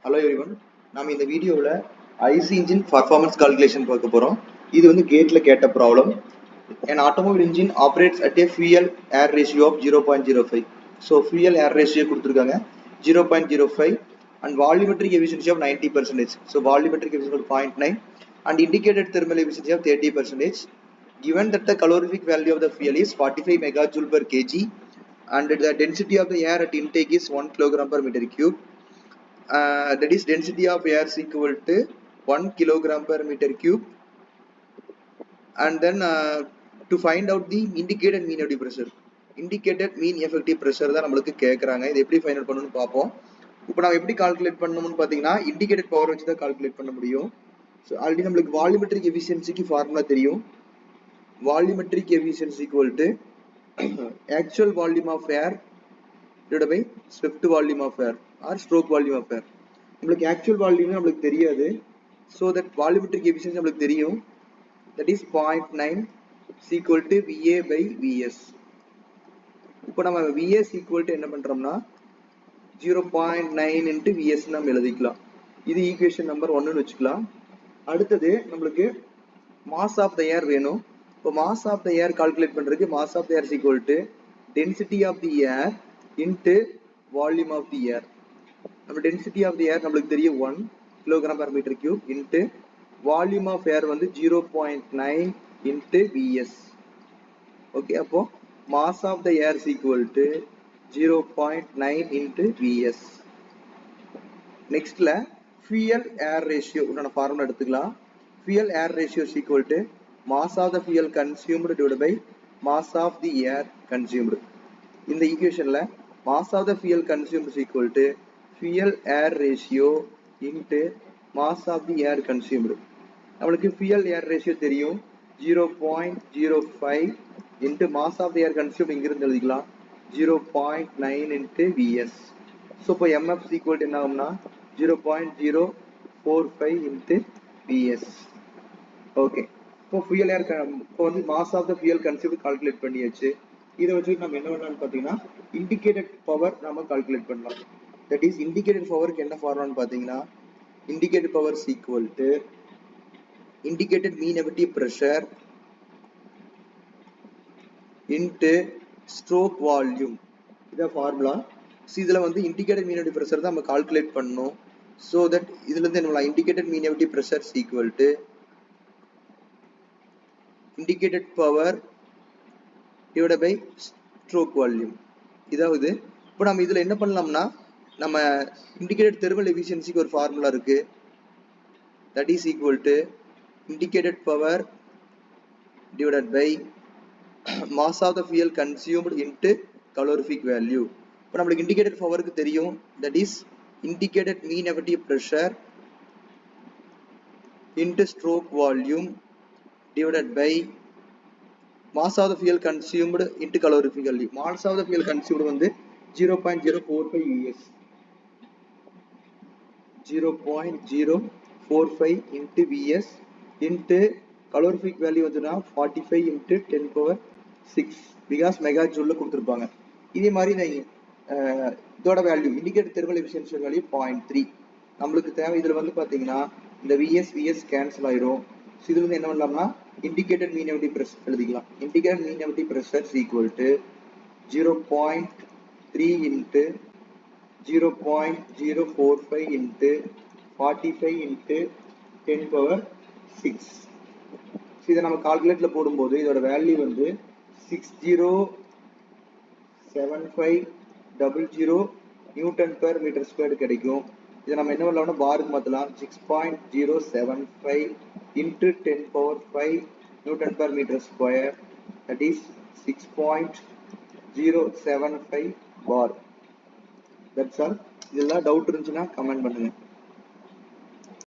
Hello everyone. நாம் இந்த வீடியோவில் IC engine performance calculation பார்க்க போறோம். இது வந்து கேட்ல கேட்ட problem. An automobile engine operates at a fuel air ratio of 0.05. So fuel air ratio கொடுத்திருக்காங்க 0.05 and volumetric efficiency of 90%. So volumetric efficiency of 0.9 and indicated thermal efficiency of 30%. Given that the calorific value of the fuel is 45 megajoule per kg and the density of the air at intake is 1 kilogram per meter cube. That is density of air is equal to 1 kilogram per meter cube, and then to find out the indicated mean effective pressure. Indicated mean effective pressure தான் நமக்கு கேக்குறாங்க. இது எப்படி find out பண்ணனும்னு பாப்போம். இப்போ நாம எப்படி கால்குலேட் பண்ணனும்னு பாத்தீங்கன்னா இண்டிகேட்டட் பவர் வச்சு தான் கால்குலேட் பண்ண முடியும். சோ ஆல்ரெடி நமக்கு வால்யூமெட்ரிக் எஃபிஷியன்சிக்கு ஃபார்முலா தெரியும். Volumetric efficiency equal to actual volume of air divided by swept volume of air or stroke volume of air. நமக்கு actual volume நமக்கு தெரியாது, so that volumetric efficiency நமக்கு தெரியும், that is 0.9 is equal to VA by VS. இப்போ நம்ம VS equal to என்ன பண்றோம்னா 0.9 into VS நம்ம எழுதிக்கலாம். இது ஈக்குவேஷன் நம்பர் 1 னு வெச்சுக்கலாம். அடுத்து நமக்கு mass of the air வேணும். இப்போ mass of the air calculate பண்றதுக்கு mass of the air is equal to density of the air into volume of the air. நம்ம density of the air நமக்கு தெரியும் 1 kilogram per meter cube into volume of air வந்து 0.9 into Vs. Okay, அப்போ mass of the air is equal to 0.9 into Vs. நெக்ஸ்ட்ல fuel air ratio உண்டான formula எடுத்துக்கலாம். fuel air ratio is equal to mass of the fuel consumed divided by mass of the air consumed. இந்த ஈக்குவேஷன்ல mass of the fuel consumed is equal to fuel air ratio into mass of the air consumed. நமக்கு fuel air ratio தெரியும் 0.05 into mass of the air consumed இங்கிருந்து எழுதிக்கலாம் 0.9 into Vs. so இப்போ mf is equal to என்ன ஆகும்னா 0.045 into Vs. Okay, இப்போ fuel air இப்போ வந்து mass of the fuel consumed calculate பண்ணியாச்சு. இதை வச்சு நம்ம என்ன பண்ணலாம்னு பாத்தீங்கன்னா இண்டிகேட்டட் பவர் நாம கால்குலேட் பண்ணலாம். that is indicated power க்கு என்ன ஃபார்முலான்னு பாத்தீங்கன்னா indicated power is equal to indicated mean effective pressure into stroke volume. இத ஃபார்முலா. இதுல வந்து indicated mean effective pressure தான் நம்ம கால்குலேட் பண்ணனும். so that இதுல இருந்து என்ன indicated mean effective pressure is equal to indicated power divided by stroke volume. இதாவது இப்போ நம்ம இதுல என்ன பண்ணலாம்னா நம்ம indicated thermal efficiency க்கு ஒரு ஃபார்முலா இருக்கு, that is equal to indicated power divided by mass of the fuel consumed into calorific value. இப்போ நமக்கு indicated power க்கு தெரியும், that is indicated mean effective pressure into stroke volume divided by mass of the fuel consumed into calorific value. mass of the fuel consumed வந்து 0.045 US. 0.045 into Vs into calorific value வந்துனா 45 into 10 power 6 because megajoule கொடுத்திருப்பாங்க. இதே மாதிரி இதோட value indicated thermal efficiency value 0.3 நமக்கு தேவை. இதுல வந்து பாத்தீங்கன்னா இந்த Vs கேன்சல் ஆயிடும். இதுல இருந்து என்ன பண்ணலாம்னா இண்டிகேட்டட் மீன் எஃபெக்டிவ் பிரஷர் எழுதிக்கலாம். Indicated mean effective pressure is equal to 0.3 into 0.045 into 45 into 10 power 6. இதை நம்ம கால்குலேட்டர்ல போடும்போது இதோட வேல்யூ வந்து 607500 நியூட்டன் பெர் மீட்டர் ஸ்கொயர் கிடைக்கும். இதை நம்ம என்ன பண்ணலாம்னா பாருக்கு மாத்தலாம். 6.075 into 10 power 5 newton per metre square, that is 6.075 bar. That's all. இதெல்லாம் டவுட் இருந்துச்சுன்னா கமெண்ட் பண்ணுங்க.